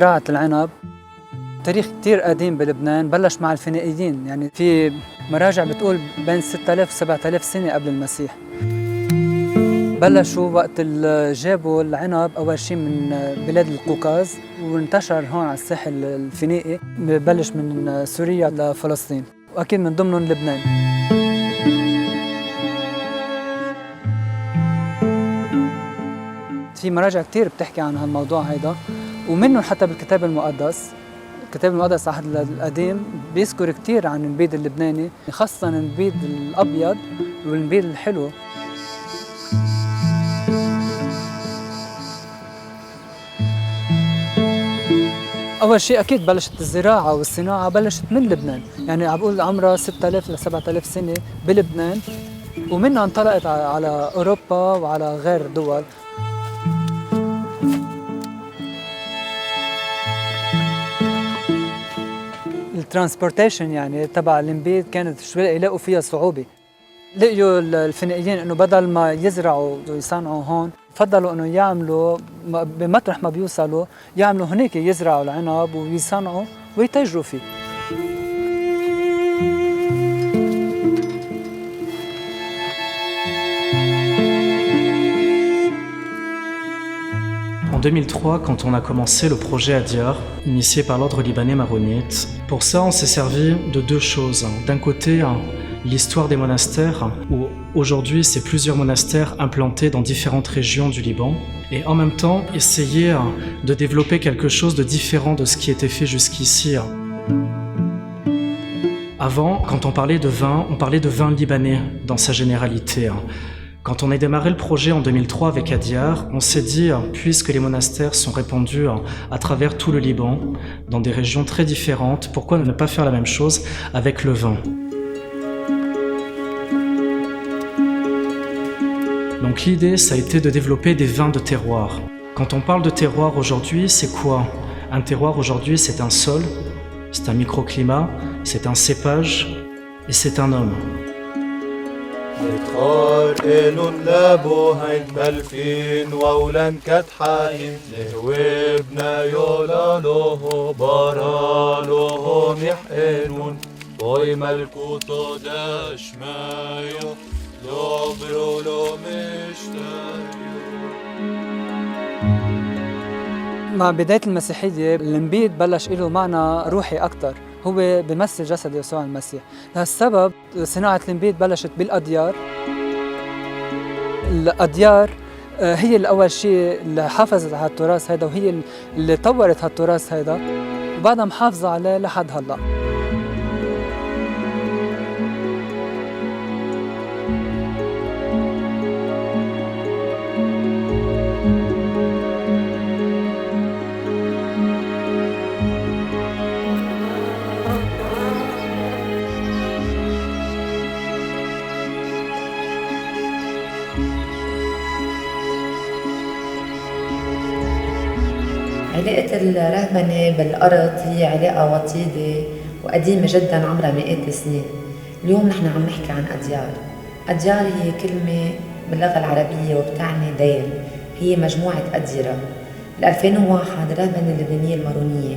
زراعة العنب تاريخ كتير قديم بلبنان، بلش مع الفينيقيين، يعني في مراجع بتقول بين 6000 و 7000 سنة قبل المسيح. بلشوا وقت اللي جابوا العنب أول شيء من بلاد القوقاز وانتشر هون على الساحل الفينيقي، ببلش من سوريا لفلسطين وأكيد من ضمنهم لبنان. في مراجع كتير بتحكي عن هالموضوع هيدا، ومنهم حتى بالكتاب المقدس. الكتاب المقدس العهد القديم بيذكر كتير عن النبيذ اللبناني، خاصة النبيذ الأبيض والنبيذ الحلو. أول شيء أكيد بلشت الزراعة والصناعة بلشت من لبنان، يعني عم بقول عمرها 6000 ل 7000 سنة بلبنان، ومنها انطلقت على أوروبا وعلى غير دول. الترانسبورتيشن يعني تبع النبيذ كانت شوي يلاقوا فيها صعوبة. لقيوا الفينيقيين انه بدل ما يزرعوا ويصنعوا هون، فضلوا انه يعملوا بمطرح ما بيوصلوا يعملوا هناك، يزرعوا العنب ويصنعوا ويتاجروا فيه. En 2003, quand on a commencé le projet Adyar, initié par l'ordre libanais maronite, pour ça on s'est servi de deux choses. D'un côté, l'histoire des monastères, où aujourd'hui c'est plusieurs monastères implantés dans différentes régions du Liban, et en même temps essayer de développer quelque chose de différent de ce qui était fait jusqu'ici. Avant, quand on parlait de vin libanais dans sa généralité. Quand on a démarré le projet en 2003 avec Adyar, on s'est dit, puisque les monastères sont répandus à travers tout le Liban, dans des régions très différentes, pourquoi ne pas faire la même chose avec le vin ? Donc l'idée, ça a été de développer des vins de terroir. Quand on parle de terroir aujourd'hui, c'est quoi ? Un terroir aujourd'hui, c'est un sol, c'est un microclimat, c'est un cépage et c'est un homme. نتخار إلن لابوهين ملفين وولن كتحاين لهوبنا يولالوه بارالوه محقنون بوي ملكوتو داش مايو لو برولو مشتايو. مع بداية المسيحية النبيذ بلش له معنى روحي أكتر، هو بيمثل جسد يسوع المسيح. لهالسبب صناعة النبيذ بلشت بالأديار. الأديار هي الأول شيء اللي حافظت على التراث هيدا، وهي اللي طورت هالتراث هيدا، وبعدها محافظة عليه لحد هلأ. علاقة الرهبنة بالأرض هي علاقة وطيدة وقديمة جداً عمرها مئات السنين. اليوم نحن عم نحكي عن أديار. أديار هي كلمة باللغة العربية وبتعني دير، هي مجموعة أديرة. بال 2001 الرهبنة اللبنانية المارونية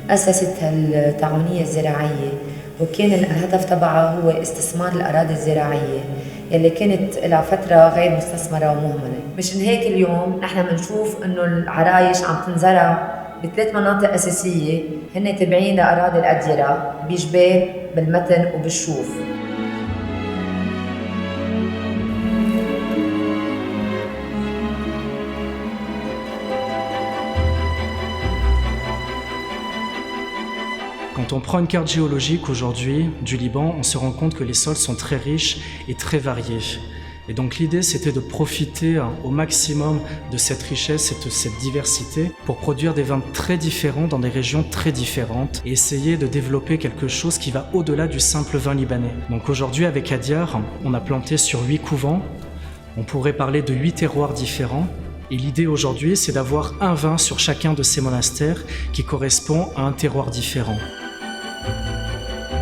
أسست التعاونية الزراعية، وكان الهدف تبعها هو استثمار الأراضي الزراعية يلي كانت لها فترة غير مستثمرة ومهملة. مشان هيك اليوم نحن بنشوف انه العرايش عم تنزرع بثلاث مناطق أساسية هن تابعين لأراضي الأديرة بجبال بالمتن وبالشوف. Quand on prend une carte géologique aujourd'hui du Liban, on se rend compte que les sols sont très riches et très variés. Et donc l'idée, c'était de profiter au maximum de cette richesse et de cette diversité pour produire des vins très différents dans des régions très différentes et essayer de développer quelque chose qui va au-delà du simple vin libanais. Donc aujourd'hui, avec Adyar, on a planté sur 8 couvents. On pourrait parler de 8 terroirs différents. Et l'idée aujourd'hui, c'est d'avoir un vin sur chacun de ces monastères qui correspond à un terroir différent.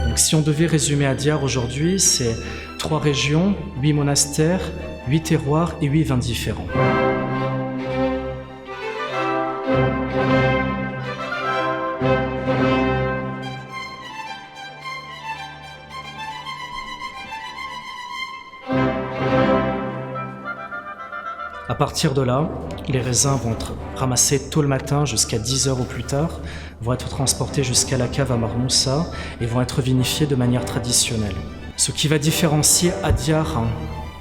Donc si on devait résumer Adyar aujourd'hui, c'est 3 régions, 8 monastères, 8 terroirs et 8 vins différents. À partir de là, les raisins vont être ramassés tôt le matin jusqu'à 10 heures au plus tard, vont être transportés jusqu'à la cave à Marmoussa et vont être vinifiés de manière traditionnelle. Ce qui va différencier Adyar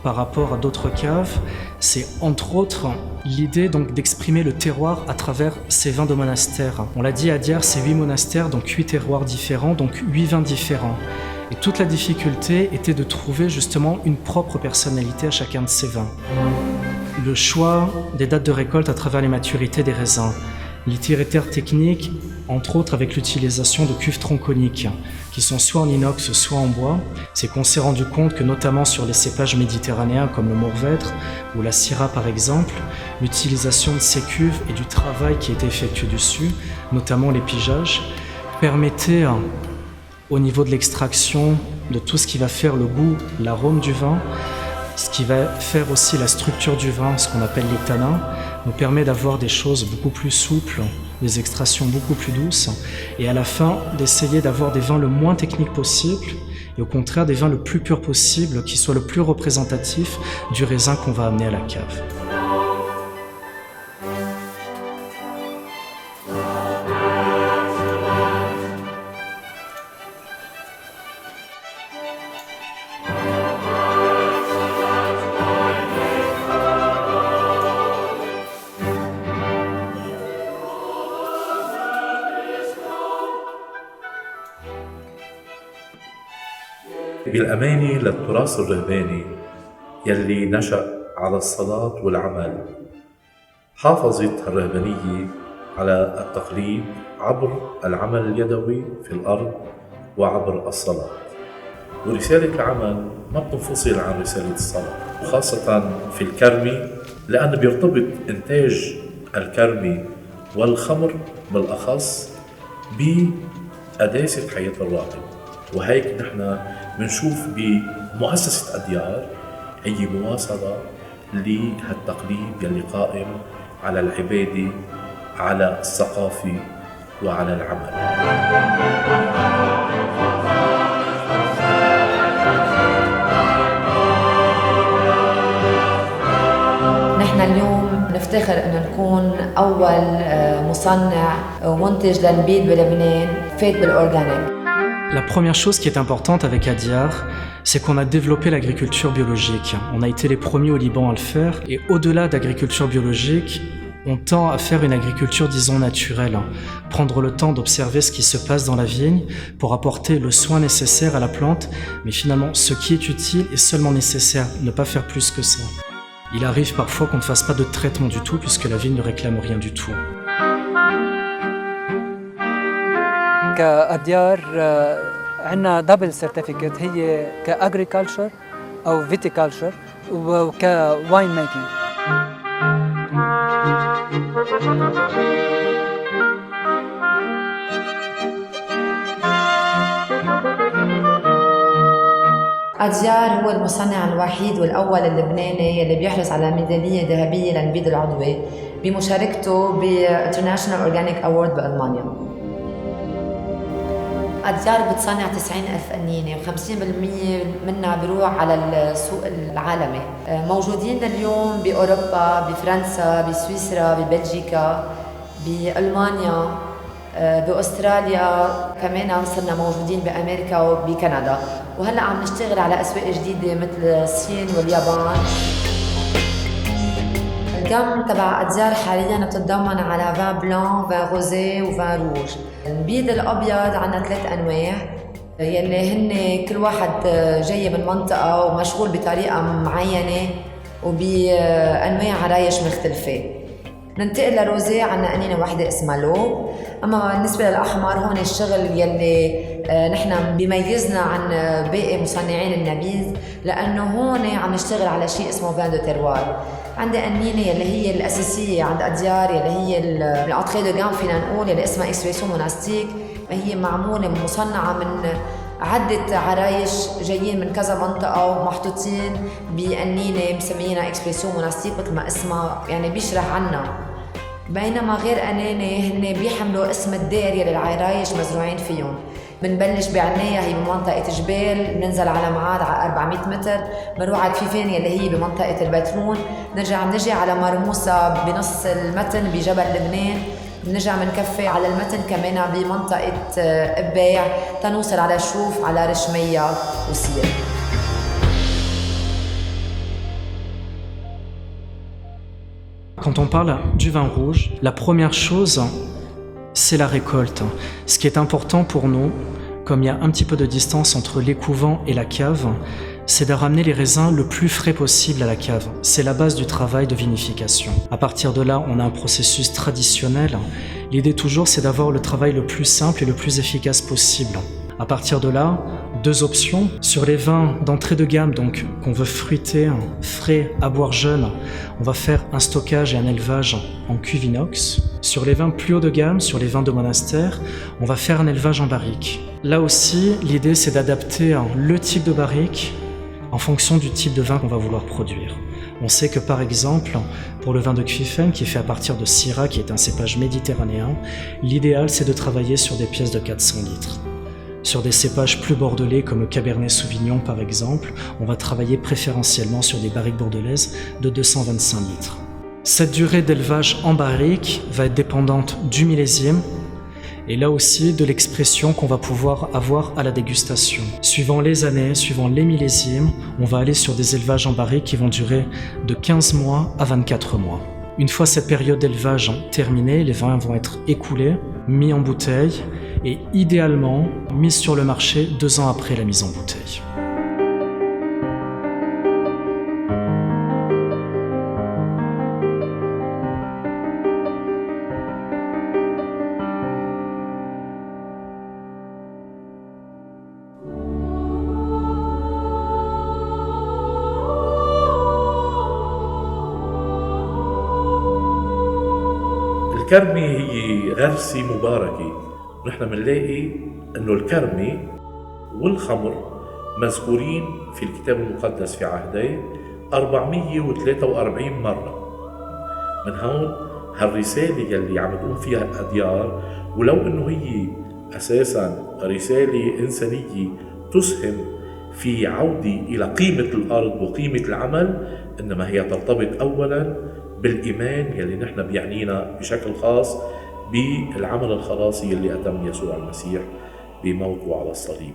par rapport à d'autres caves, c'est entre autres l'idée donc d'exprimer le terroir à travers ces vins de monastères. On l'a dit, Adyar, c'est 8 monastères, donc 8 terroirs différents, donc 8 vins différents. Et toute la difficulté était de trouver justement une propre personnalité à chacun de ces vins. Le choix des dates de récolte à travers les maturités des raisins. L'itinéraire technique, entre autres avec l'utilisation de cuves tronconiques, qui sont soit en inox, soit en bois. C'est qu'on s'est rendu compte que notamment sur les cépages méditerranéens comme le Mourvèdre ou la Syrah par exemple, l'utilisation de ces cuves et du travail qui était effectué dessus, notamment les pigeages, permettait au niveau de l'extraction de tout ce qui va faire le goût, l'arôme du vin, ce qui va faire aussi la structure du vin, ce qu'on appelle les tanins, nous permet d'avoir des choses beaucoup plus souples, des extractions beaucoup plus douces, et à la fin d'essayer d'avoir des vins le moins techniques possible, et au contraire des vins le plus purs possible, qui soient le plus représentatifs du raisin qu'on va amener à la cave. بالأماني للتراث الرهباني يلي نشأ على الصلاة والعمل. حافظت الرهبانية على التقليد عبر العمل اليدوي في الأرض وعبر الصلاة. ورسالة العمل ما بتنفصل عن رسالة الصلاة، وخاصة في الكرمي لأن بيرتبط إنتاج الكرمي والخمر بالأخص بقداسة حياة الراهب. وهيك نحن بنشوف بمؤسسة أديار هي مواصلة لهالتقليد يلي قائم على العبادة، على الثقافة وعلى العمل. نحن اليوم نفتخر انه نكون اول مصنع ومنتج للبيض بلبنان فات بالاورجانيك. La première chose qui est importante avec Adyar, c'est qu'on a développé l'agriculture biologique. On a été les premiers au Liban à le faire. Et au-delà d'agriculture biologique, on tend à faire une agriculture, disons, naturelle. Prendre le temps d'observer ce qui se passe dans la vigne pour apporter le soin nécessaire à la plante. Mais finalement, ce qui est utile est seulement nécessaire, ne pas faire plus que ça. Il arrive parfois qu'on ne fasse pas de traitement du tout puisque la vigne ne réclame rien du tout. كأديار عندنا دبل سيرتيفيكت، هي كأجريكلتشر أو فيتيكلتشر وكواين ميكينج. أديار هو المصنع الوحيد والأول اللبناني اللي بيحرص على ميدالية ذهبية للنبيذ العضوي بمشاركته بإنترناشونال أورجانيك أورد بألمانيا. أديار بتصنع 90,000 قنينة و50% منها بيروح على السوق العالمي. موجودين اليوم بأوروبا، بفرنسا، بسويسرا، ببلجيكا، بألمانيا، بأستراليا، كمان صرنا موجودين بأمريكا وبكندا، وهلأ عم نشتغل على أسواق جديدة مثل الصين واليابان. الجام تبع أديار حالياً بتتضمن على فان بلان، فان روزي وفان روج. البيض الأبيض عنا 3 أنواع يلي هن كل واحد جاي من منطقة ومشغول بطريقة معينة وبأنواع عرايش مختلفة. ننتقل لروزي عنا قنينة واحدة اسمها لو. أما بالنسبة للأحمر هون الشغل يلي نحن بيميزنا عن باقي مصنعين النبيذ لأنه هون عم نشتغل على شيء اسمه فان دو تيروار. عندي قنينة يلي هي الأساسية عند أديار يلي هي الأنتري دو جام فينا نقول يلي اسمها إكسبريسيون موناستيك. هي معمولة مصنعة من عدة عرايش جايين من كذا منطقة ومحطوطين بقنينة مسميينها إكسبريسيون موناستيك مثل ما اسمها يعني بيشرح عنا. بينما غير قنينة هن بيحملوا اسم الدير يلي العرايش مزروعين فيهم. بنبلش بعناية هي بمنطقة جبال، بننزل على معاد على 400 متر، بنروح على كفيفانية اللي هي بمنطقة البترون، بنجي على مرموسة بنص المتن بجبل لبنان، بنرجع بنكفي على المتن كمان بمنطقة قباع تنوصل على شوف على رشمية وسير. Quand on parle du vin rouge, la première chose, c'est la récolte. Ce qui est important pour nous, comme il y a un petit peu de distance entre l'écouvant et la cave, c'est de ramener les raisins le plus frais possible à la cave. C'est la base du travail de vinification. À partir de là, on a un processus traditionnel. L'idée toujours, c'est d'avoir le travail le plus simple et le plus efficace possible. À partir de là, deux options. Sur les vins d'entrée de gamme, donc qu'on veut fruiter, frais, à boire jeune, on va faire un stockage et un élevage en cuve inox. Sur les vins plus haut de gamme, sur les vins de monastère, on va faire un élevage en barrique. Là aussi, l'idée c'est d'adapter le type de barrique en fonction du type de vin qu'on va vouloir produire. On sait que par exemple, pour le vin de Kfifen, qui est fait à partir de Syrah, qui est un cépage méditerranéen, l'idéal c'est de travailler sur des pièces de 400 litres. Sur des cépages plus bordelais comme le Cabernet Sauvignon par exemple, on va travailler préférentiellement sur des barriques bordelaises de 225 litres. Cette durée d'élevage en barrique va être dépendante du millésime et là aussi de l'expression qu'on va pouvoir avoir à la dégustation. Suivant les années, suivant les millésimes, on va aller sur des élevages en barrique qui vont durer de 15 mois à 24 mois. Une fois cette période d'élevage terminée, les vins vont être écoulés, mis en bouteille et idéalement mis sur le marché 2 ans après la mise en bouteille. الكرمة هي غرسة مباركة. نحن بنلاقي انه الكرمة والخمر مذكورين في الكتاب المقدس في عهدين 443 مرة. من هون هالرسالة يلي عم تقوم فيها الأديار، ولو انه هي اساسا رسالة انسانية تسهم في عودة الى قيمة الارض وقيمة العمل، انما هي ترتبط اولا بالإيمان يلي نحن بيعنينا بشكل خاص بالعمل الخلاصي يلي أتم يسوع المسيح بموته على الصليب.